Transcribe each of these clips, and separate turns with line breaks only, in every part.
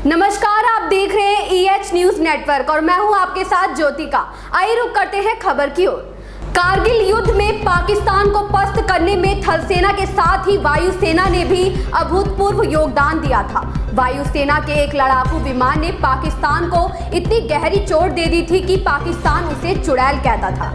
नमस्कार, आप देख रहे हैं EH न्यूज नेटवर्क और मैं हूं आपके साथ ज्योतिका। आइए रुक करते हैं खबर की ओर। कारगिल युद्ध में पाकिस्तान को पस्त करने में थल सेना के साथ ही वायुसेना ने भी अभूतपूर्व योगदान दिया था। वायुसेना के एक लड़ाकू विमान ने पाकिस्तान को इतनी गहरी चोट दे दी थी कि पाकिस्तान उसे चुड़ैल कहता था।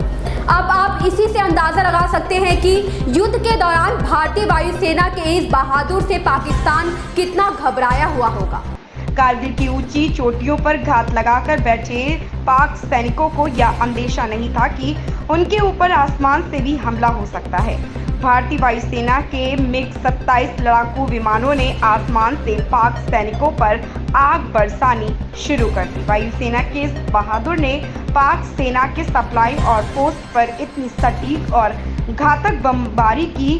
अब आप इसी से अंदाजा लगा सकते हैं कि युद्ध के दौरान भारतीय वायुसेना के इस बहादुर से पाकिस्तान कितना घबराया हुआ होगा।
कारगिल की ऊंची चोटियों पर घात लगाकर बैठे पाक सैनिकों को यह अंदेशा नहीं था कि उनके ऊपर आसमान से भी हमला हो सकता है। भारतीय वायुसेना के MiG-27 लड़ाकू विमानों ने आसमान से पाक सैनिकों पर आग बरसानी शुरू कर दी। वायुसेना के इस बहादुर ने पाक सेना के सप्लाई और पोस्ट पर इतनी सटीक और घातक बमबारी की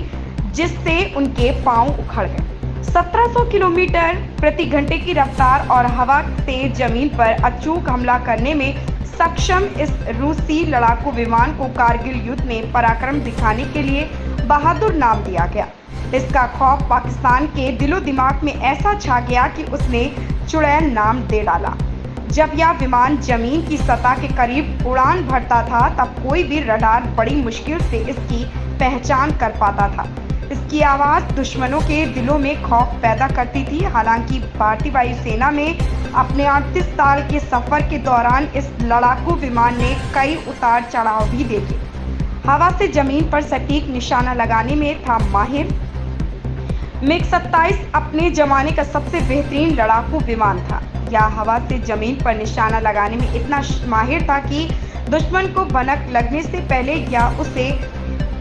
जिससे उनके पांव उखड़ गए। 1700 किलोमीटर प्रति घंटे की रफ्तार और हवा से जमीन पर अचूक हमला करने में सक्षम इस रूसी लड़ाकू विमान को कारगिल युद्ध में पराक्रम दिखाने के लिए बहादुर नाम दिया गया। इसका खौफ पाकिस्तान के दिलो दिमाग में ऐसा छा गया कि उसने चुड़ैल नाम दे डाला। जब यह विमान जमीन की सतह के करीब उड़ान भरता था तब कोई भी रडार बड़ी मुश्किल से इसकी पहचान कर पाता था। इसकी आवाज़ दुश्मनों के दिलों में खौफ पैदा करती थी। हालांकि भारतीय वायुसेना में अपने 38 साल के सफर के दौरान इस लड़ाकू विमान ने कई उतार चढ़ाव भी देखे। हवा से जमीन पर सटीक निशाना लगाने में था माहिर। MiG-27 अपने जमाने का सबसे बेहतरीन लड़ाकू विमान था। यह हवा से जमीन पर निशाना लगाने में इतना माहिर था कि दुश्मन को भनक लगने से पहले यह उसे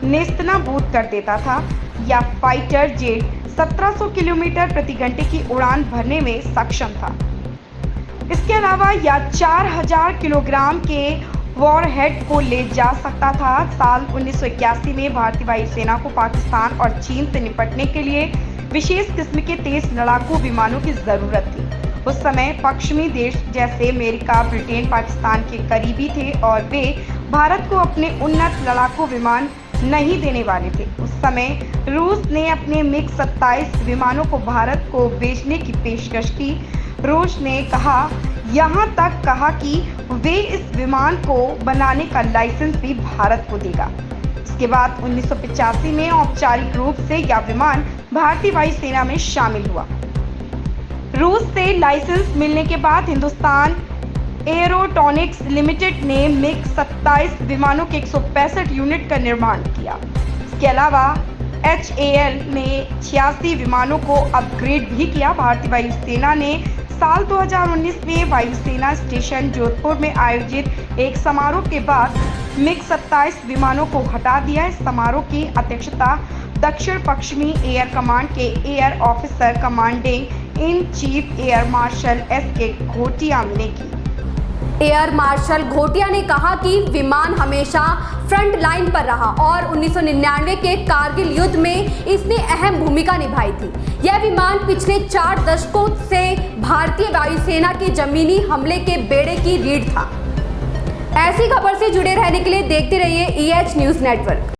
नेस्तनाबूद कर देता था। या फाइटर जेट 1700 किलोमीटर प्रति घंटे की उड़ान भरने में सक्षम था। इसके अलावा यह 4000 किलोग्राम के वॉरहेड को ले जा सकता था। साल 1981 में भारतीय वायुसेना को पाकिस्तान और चीन से निपटने के लिए विशेष किस्म के तेज लड़ाकू विमानों की जरूरत थी। उस समय पश्चिमी देश जैसे अमेरिका, ब्रिटेन पाकिस्तान के करीबी थे और वे भारत को अपने उन्नत लड़ाकू विमान नहीं देने वाले थे। उस समय रूस ने अपने MiG-27 विमानों को भारत को बेचने की पेशकश की। रूस ने यहाँ तक कहा कि वे इस विमान को बनाने का लाइसेंस भी भारत को देगा। इसके बाद 1985 में औपचारिक रूप से यह विमान भारतीय वायुसेना में शामिल हुआ। रूस से लाइसेंस मिलने के बाद हिंदुस्तान एरोनॉटिक्स लिमिटेड ने MiG-27 विमानों के 165 यूनिट का निर्माण किया। इसके अलावा HAL ने 86 विमानों को अपग्रेड भी किया। भारतीय वायुसेना ने साल 2019 में वायुसेना स्टेशन जोधपुर में आयोजित एक समारोह के बाद MiG-27 विमानों को हटा दिया। इस समारोह की अध्यक्षता दक्षिण पश्चिमी एयर कमांड के air officer commanding in chief air marshal SK Ghotia ने की।
एयर मार्शल घोटिया ने कहा कि विमान हमेशा फ्रंट लाइन पर रहा और 1999 के कारगिल युद्ध में इसने अहम भूमिका निभाई थी। यह विमान पिछले 4 दशकों से भारतीय वायुसेना के जमीनी हमले के बेड़े की रीढ़ था। ऐसी खबर से जुड़े रहने के लिए देखते रहिए EH न्यूज नेटवर्क।